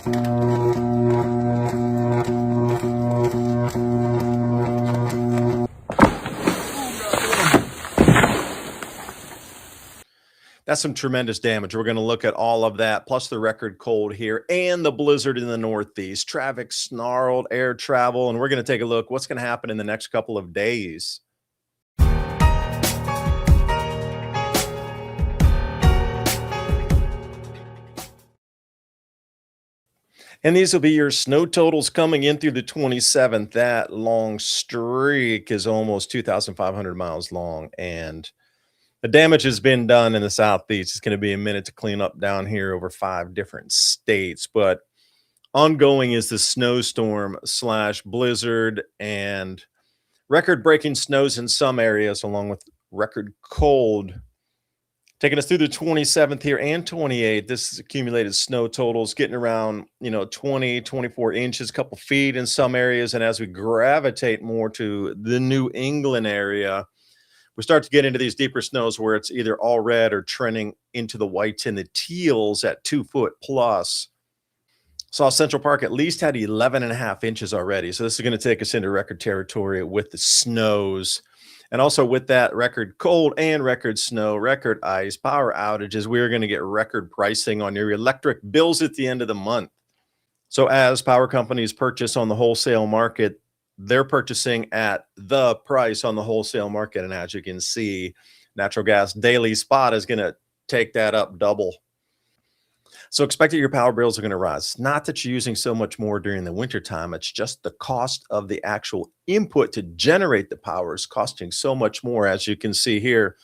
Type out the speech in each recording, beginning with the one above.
That's some tremendous damage. We're going to look at all of that, plus the record cold here and the blizzard in the Northeast. Traffic snarled, air travel, and we're going to take a look what's going to happen in the next couple of days. And these will be your snow totals coming in through the 27th. That long streak is almost 2,500 miles long, and the damage has been done in the Southeast. It's going to be a minute to clean up down here over 5 different states, but ongoing is the snowstorm slash blizzard and record-breaking snows in some areas, along with record cold. Taking us through the 27th here and 28th, this is accumulated snow totals getting around, 20, 24 inches, a couple feet in some areas. And as we gravitate more to the New England area, we start to get into these deeper snows where it's either all red or trending into the whites and the teals at 2 foot plus. Saw Central Park at least had 11 and a half inches already. So this is going to take us into record territory with the snows. And also with that record cold and record snow, record ice, power outages, we're going to get record pricing on your electric bills at the end of the month. So as power companies purchase on the wholesale market, they're purchasing at the price on the wholesale market. And as you can see, natural gas daily spot is going to take that up double. So expect that your power bills are going to rise. Not that you're using so much more during the wintertime. It's just the cost of the actual input to generate the power is costing so much more. As you can see here,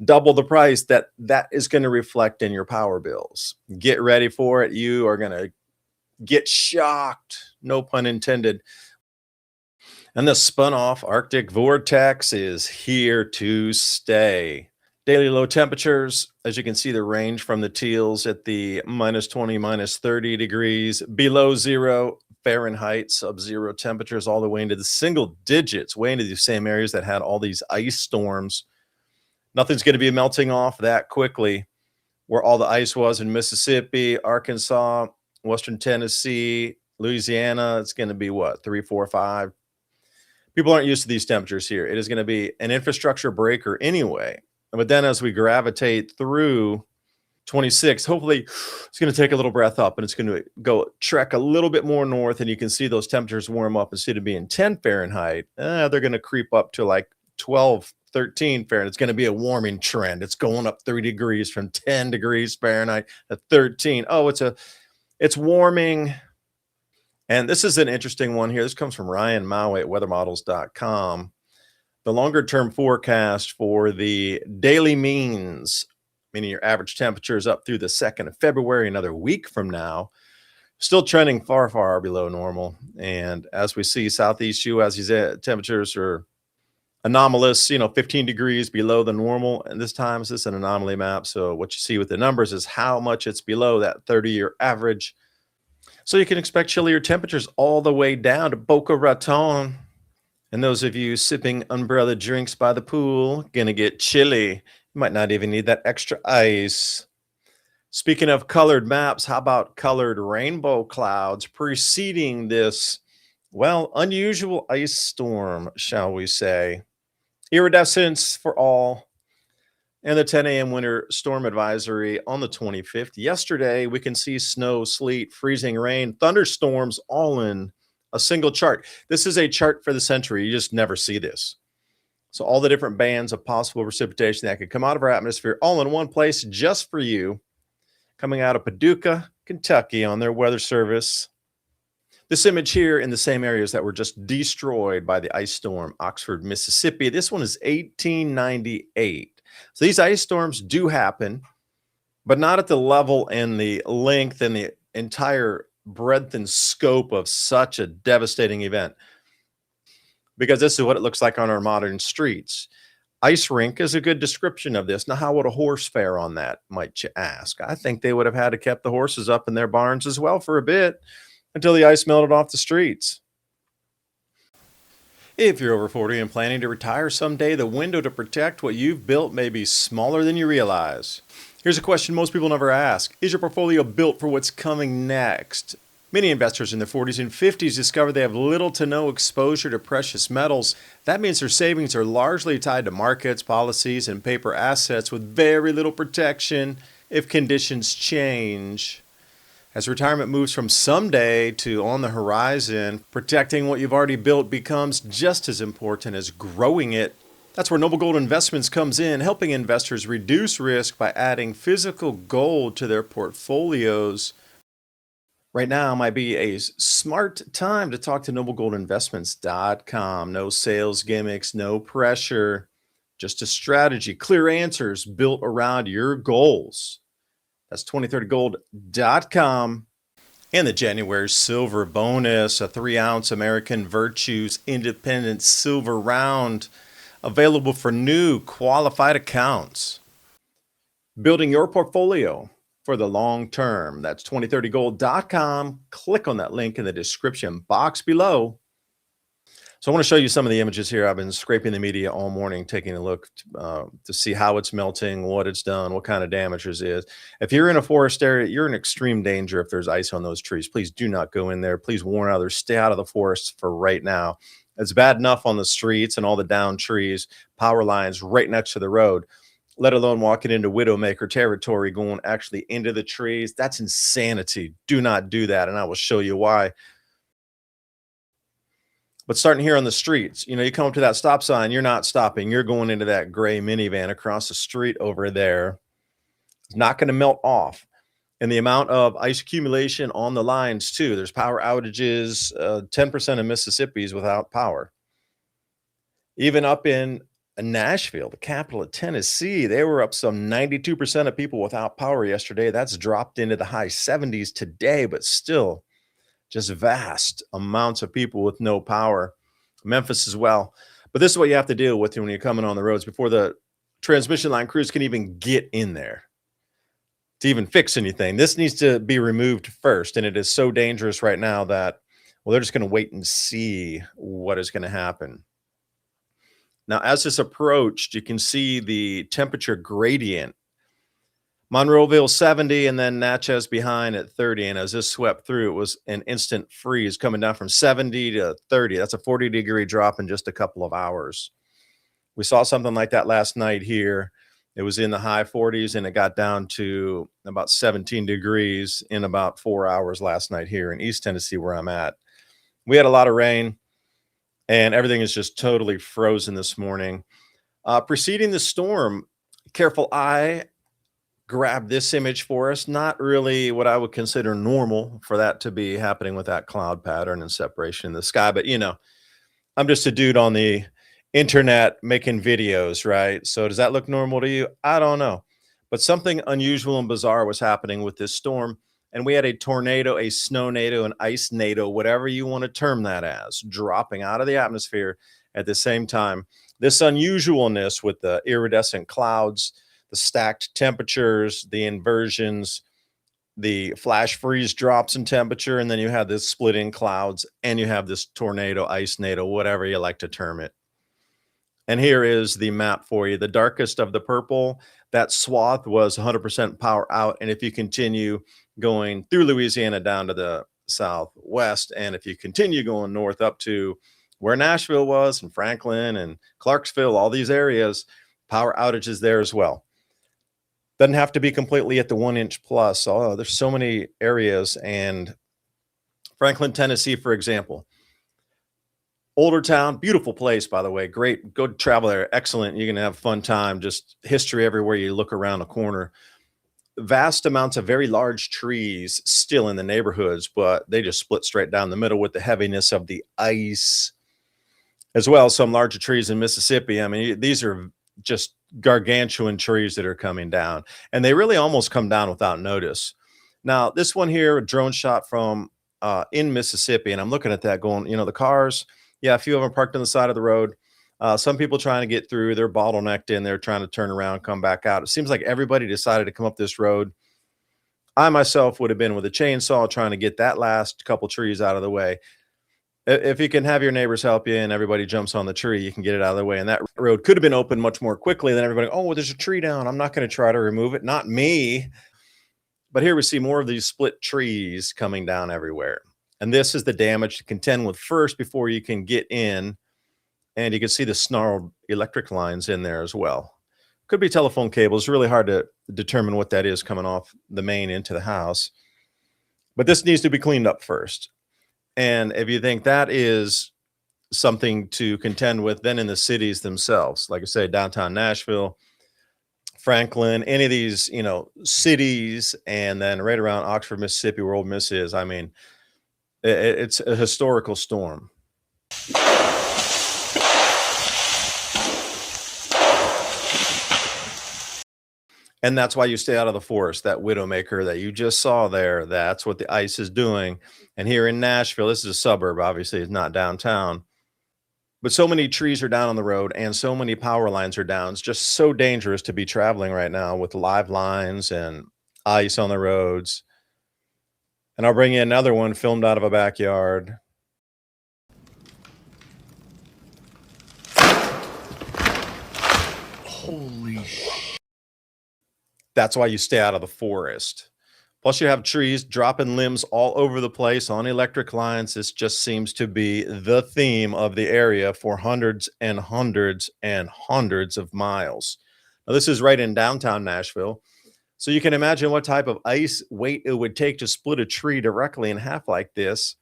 double the price that is going to reflect in your power bills. Get ready for it. You are going to get shocked. No pun intended. And the spun off Arctic vortex is here to stay. Daily low temperatures, as you can see, the range from the teals at the -20, -30 degrees, below 0 Fahrenheit, sub-zero temperatures all the way into the single digits, way into the same areas that had all these ice storms. Nothing's going to be melting off that quickly. Where all the ice was in Mississippi, Arkansas, Western Tennessee, Louisiana, it's going to be what, 3, 4, 5? People aren't used to these temperatures here. It is going to be an infrastructure breaker anyway. But then as we gravitate through 26, hopefully it's going to take a little breath up and it's going to go trek a little bit more north. And you can see those temperatures warm up. Instead of being 10 Fahrenheit, they're going to creep up to like 12, 13 Fahrenheit. It's going to be a warming trend. It's going up 3 degrees from 10 degrees Fahrenheit to 13. Oh, it's warming. And this is an interesting one here. This comes from Ryan Maui at weathermodels.com. The longer term forecast for the daily means, meaning your average temperatures up through the 2nd of February, another week from now, still trending far, far below normal. And as we see, Southeast U.S., these temperatures are anomalous, 15 degrees below the normal. And this time, this is an anomaly map. So what you see with the numbers is how much it's below that 30-year average. So you can expect chillier temperatures all the way down to Boca Raton. And those of you sipping umbrella drinks by the pool, gonna get chilly. You might not even need that extra ice. Speaking of colored maps, how about colored rainbow clouds preceding this, unusual ice storm, shall we say. Iridescence for all. And the 10 a.m. winter storm advisory on the 25th. Yesterday, we can see snow, sleet, freezing rain, thunderstorms all in a single chart. This is a chart for the century. You just never see this. So all the different bands of possible precipitation that could come out of our atmosphere all in one place just for you, coming out of Paducah, Kentucky on their weather service. This image here in the same areas that were just destroyed by the ice storm, Oxford, Mississippi. This one is 1898. So these ice storms do happen, but not at the level and the length and the entire breadth and scope of such a devastating event, because this is what it looks like on our modern streets. Ice rink is a good description of this. Now, how would a horse fare on that, might you ask? I think they would have had to keep the horses up in their barns as well for a bit until the ice melted off the streets. If you're over 40 and planning to retire someday, the window to protect what you've built may be smaller than you realize. Here's a question most people never ask. Is your portfolio built for what's coming next? Many investors in their 40s and 50s discover they have little to no exposure to precious metals. That means their savings are largely tied to markets, policies, and paper assets with very little protection if conditions change. As retirement moves from someday to on the horizon, protecting what you've already built becomes just as important as growing it. That's where Noble Gold Investments comes in, helping investors reduce risk by adding physical gold to their portfolios. Right now might be a smart time to talk to noblegoldinvestments.com. No sales gimmicks, no pressure, just a strategy, clear answers built around your goals. That's 2030gold.com. And the January silver bonus, a 3-ounce American Virtues Independent Silver Round, available for new qualified accounts. Building your portfolio for the long term. That's 2030gold.com. Click on that link in the description box below. So I want to show you some of the images here. I've been scraping the media all morning, taking a look to see how it's melting, what it's done, what kind of damage there is. If you're in a forest area, you're in extreme danger if there's ice on those trees. Please do not go in there. Please warn others, stay out of the forest for right now. It's bad enough on the streets and all the downed trees, power lines right next to the road, let alone walking into Widowmaker territory, going actually into the trees. That's insanity. Do not do that, and I will show you why. But starting here on the streets, you come up to that stop sign, you're not stopping. You're going into that gray minivan across the street over there. It's not going to melt off. And the amount of ice accumulation on the lines, too. There's power outages. 10% of Mississippi's without power. Even up in Nashville, the capital of Tennessee, they were up some 92% of people without power yesterday. That's dropped into the high 70s today, but still just vast amounts of people with no power. Memphis as well. But this is what you have to deal with when you're coming on the roads before the transmission line crews can even get in there to even fix anything. This needs to be removed first. And it is so dangerous right now that, well, they're just going to wait and see what is going to happen. Now, as this approached, you can see the temperature gradient. Monroeville 70 and then Natchez behind at 30. And as this swept through, it was an instant freeze coming down from 70 to 30. That's a 40-degree drop in just a couple of hours. We saw something like that last night here. It was in the high 40s and it got down to about 17 degrees in about 4 hours last night here in East Tennessee where I'm at. We had a lot of rain and everything is just totally frozen this morning. Preceding the storm, careful eye grab this image for us. Not really what I would consider normal for that to be happening with that cloud pattern and separation in the sky. But, I'm just a dude on the internet making videos, right? So does that look normal to you? I don't know. But something unusual and bizarre was happening with this storm. And we had a tornado, a snow nado, an ice nado, whatever you want to term that as, dropping out of the atmosphere at the same time. This unusualness with the iridescent clouds, the stacked temperatures, the inversions, the flash freeze drops in temperature, and then you have this splitting clouds, and you have this tornado, ice nado, whatever you like to term it. And here is the map for you. The darkest of the purple, that swath was 100% power out. And if you continue going through Louisiana down to the southwest, and if you continue going north up to where Nashville was and Franklin and Clarksville, all these areas, power outages there as well. Doesn't have to be completely at the 1-inch plus. Oh, there's so many areas. And Franklin, Tennessee, for example, older town, beautiful place, by the way. Great. Go travel there. Excellent. You're going to have a fun time. Just history everywhere you look around the corner. Vast amounts of very large trees still in the neighborhoods, but they just split straight down the middle with the heaviness of the ice. As well, some larger trees in Mississippi. I mean, these are just gargantuan trees that are coming down, and they really almost come down without notice. Now, this one here, a drone shot from in Mississippi, and I'm looking at that going, the cars, yeah, a few of them parked on the side of the road. Some people trying to get through, they're bottlenecked in there, trying to turn around, come back out. It seems like everybody decided to come up this road. I myself would have been with a chainsaw trying to get that last couple trees out of the way. If you can have your neighbors help you and everybody jumps on the tree, you can get it out of the way. And that road could have been opened much more quickly than everybody. Oh, well, there's a tree down. I'm not going to try to remove it. Not me. But here we see more of these split trees coming down everywhere. And this is the damage to contend with first before you can get in. And you can see the snarled electric lines in there as well. Could be telephone cables. Really hard to determine what that is coming off the main into the house. But this needs to be cleaned up first. And if you think that is something to contend with, then in the cities themselves, like I say, downtown Nashville, Franklin, any of these, cities, and then right around Oxford, Mississippi, where Old Miss is. I mean, it's a historical storm. And that's why you stay out of the forest, that widowmaker that you just saw there. That's what the ice is doing. And here in Nashville, this is a suburb, obviously, it's not downtown. But so many trees are down on the road and so many power lines are down. It's just so dangerous to be traveling right now with live lines and ice on the roads. And I'll bring you another one filmed out of a backyard. Holy sh! That's why you stay out of the forest. Plus, you have trees dropping limbs all over the place on electric lines. This just seems to be the theme of the area for hundreds and hundreds and hundreds of miles. Now, this is right in downtown Nashville. So you can imagine what type of ice weight it would take to split a tree directly in half like this.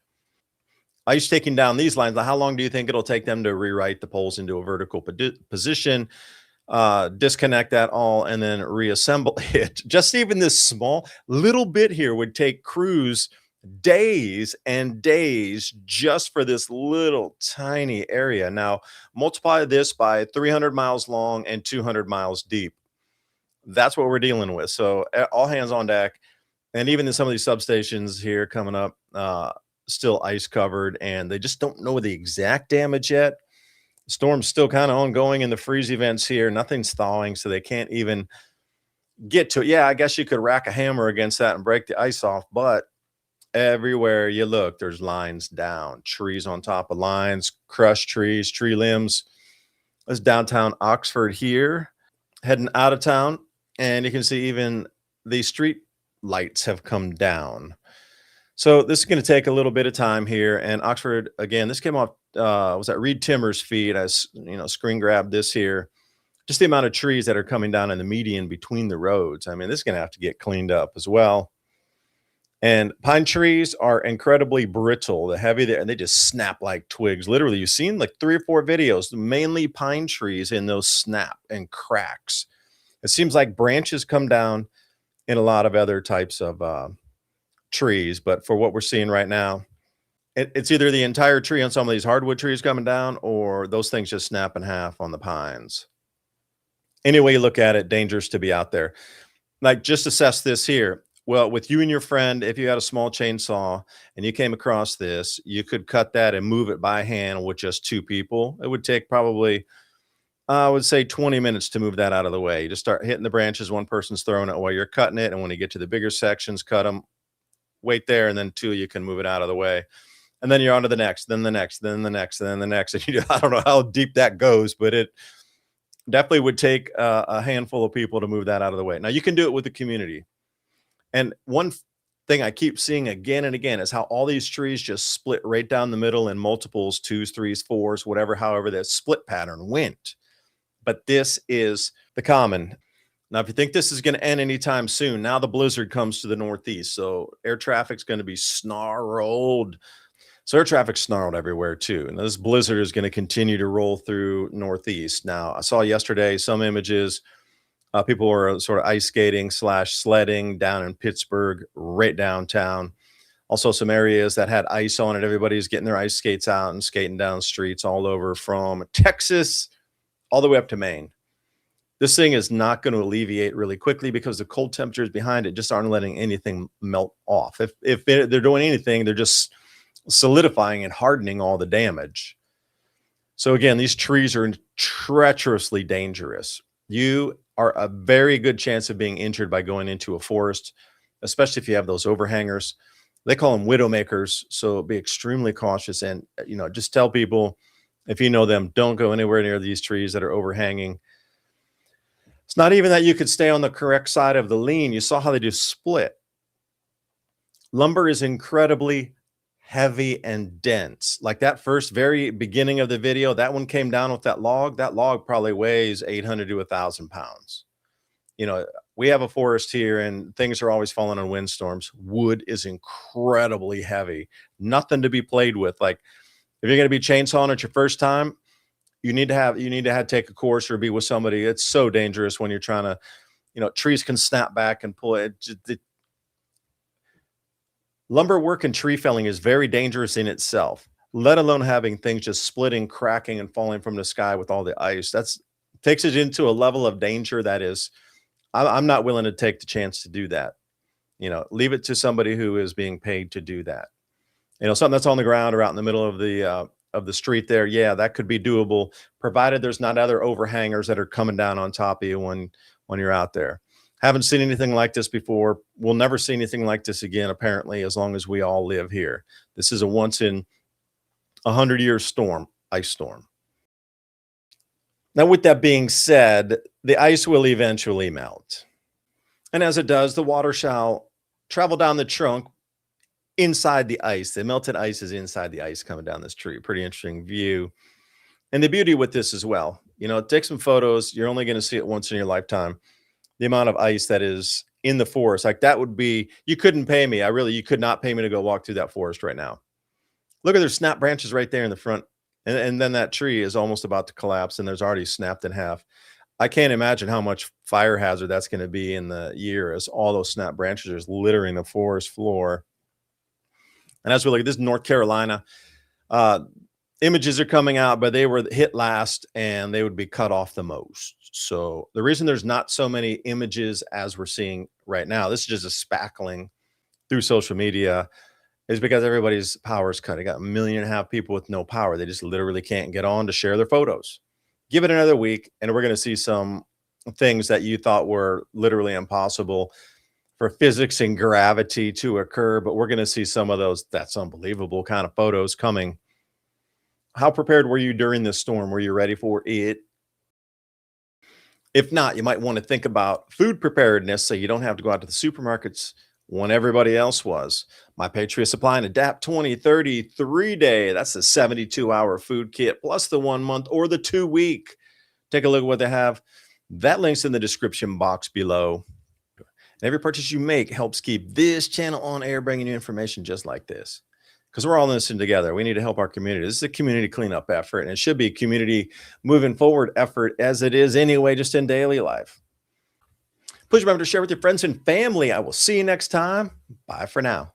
Ice taking down these lines. How long do you think it'll take them to rewrite the poles into a vertical position? Disconnect that all and then reassemble it. Just even this small little bit here would take crews days and days just for this little tiny area. Now, multiply this by 300 miles long and 200 miles deep. That's what we're dealing with. So, all hands on deck. And even in some of these substations here coming up, still ice covered, and they just don't know the exact damage yet. Storm's still kind of ongoing in the freeze events here. Nothing's thawing, so they can't even get to it. Yeah, I guess you could rack a hammer against that and break the ice off, but everywhere you look, there's lines down, trees on top of lines, crushed trees, tree limbs. This downtown Oxford here, heading out of town, and you can see even the street lights have come down. So this is going to take a little bit of time here. And Oxford, again, this came off, was that Reed Timmer's feed? Screen grabbed this here. Just the amount of trees that are coming down in the median between the roads. I mean, this is going to have to get cleaned up as well. And pine trees are incredibly brittle. The heavy there, and they just snap like twigs. Literally, you've seen like 3 or 4 videos, mainly pine trees, and those snap and cracks. It seems like branches come down in a lot of other types of trees, but for what we're seeing right now, it's either the entire tree on some of these hardwood trees coming down, or those things just snap in half on the pines. Any way you look at it, dangerous to be out there. Like, just assess this here. Well, with you and your friend, if you had a small chainsaw and you came across this, you could cut that and move it by hand with just 2 people. It would take probably, I would say, 20 minutes to move that out of the way. You just start hitting the branches. One person's throwing it while you're cutting it. And when you get to the bigger sections, cut them, wait there, and then 2, you can move it out of the way. And then you're on to the next, then the next, then the next, then the next. And I don't know how deep that goes, but it definitely would take a handful of people to move that out of the way. Now, you can do it with the community. And one thing I keep seeing again and again is how all these trees just split right down the middle in multiples, 2s, 3s, 4s, whatever, however that split pattern went. But this is the common. Now, if you think this is going to end anytime soon, now the blizzard comes to the northeast. So air traffic's going to be snarled. So air traffic's snarled everywhere too. And this blizzard is going to continue to roll through northeast. Now, I saw yesterday some images. People were sort of ice skating / sledding down in Pittsburgh, right downtown. Also, some areas that had ice on it. Everybody's getting their ice skates out and skating down streets all over from Texas all the way up to Maine. This thing is not going to alleviate really quickly because the cold temperatures behind it just aren't letting anything melt off. If they're doing anything, they're just solidifying and hardening all the damage. So again, these trees are treacherously dangerous. You are a very good chance of being injured by going into a forest, especially if you have those overhangers. They call them widowmakers, so be extremely cautious and, just tell people, if you know them, don't go anywhere near these trees that are overhanging. It's not even that you could stay on the correct side of the lean. You saw how they just split. Lumber is incredibly heavy and dense. Like that first very beginning of the video, that one came down with that log. That log probably weighs 800 to 1,000 pounds. You know, we have a forest here and things are always falling on windstorms. Wood is incredibly heavy, nothing to be played with. Like if you're going to be chainsawing at your first time, you need to have take a course or be with somebody. It's so dangerous when you're trying to, trees can snap back and pull it. Lumber work and tree felling is very dangerous in itself, let alone having things just splitting, cracking, and falling from the sky with all the ice. That's takes it into a level of danger that is, I'm not willing to take the chance to do that. Leave it to somebody who is being paid to do that. Something that's on the ground or out in the middle of the street there, yeah, that could be doable, provided there's not other overhangers that are coming down on top of you when you're out there. Haven't seen anything like this before. We'll never see anything like this again, apparently, as long as we all live here. This is a once in 100-year storm, ice storm. Now, with that being said, the ice will eventually melt. And as it does, the water shall travel down the trunk inside the ice. The melted ice is inside the ice coming down this tree. Pretty interesting view. And the beauty with this as well, take some photos. You're only going to see it once in your lifetime. The amount of ice that is in the forest, like that would be, you couldn't pay me. You could not pay me to go walk through that forest right now. Look at their snap branches right there in the front. And then that tree is almost about to collapse and there's already snapped in half. I can't imagine how much fire hazard that's going to be in the year as all those snap branches are just littering the forest floor. And as we look at this, North Carolina, images are coming out, but they were hit last and they would be cut off the most. So the reason there's not so many images as we're seeing right now, this is just a spackling through social media, is because everybody's power is cut. I got 1.5 million people with no power. They just literally can't get on to share their photos. Give it another week, and we're going to see some things that you thought were literally impossible for physics and gravity to occur. But we're going to see some of those, that's unbelievable kind of photos coming. How prepared were you during this storm? Were you ready for it? If not, you might want to think about food preparedness so you don't have to go out to the supermarkets when everybody else was. My Patriot Supply and Adapt 2030 3-day. That's the 72-hour food kit plus the 1 month or the 2-week. Take a look at what they have. That link's in the description box below. And every purchase you make helps keep this channel on air, bringing you information just like this. Because we're all in this together. We need to help our community. This is a community cleanup effort, and it should be a community moving forward effort as it is anyway, just in daily life. Please remember to share with your friends and family. I will see you next time. Bye for now.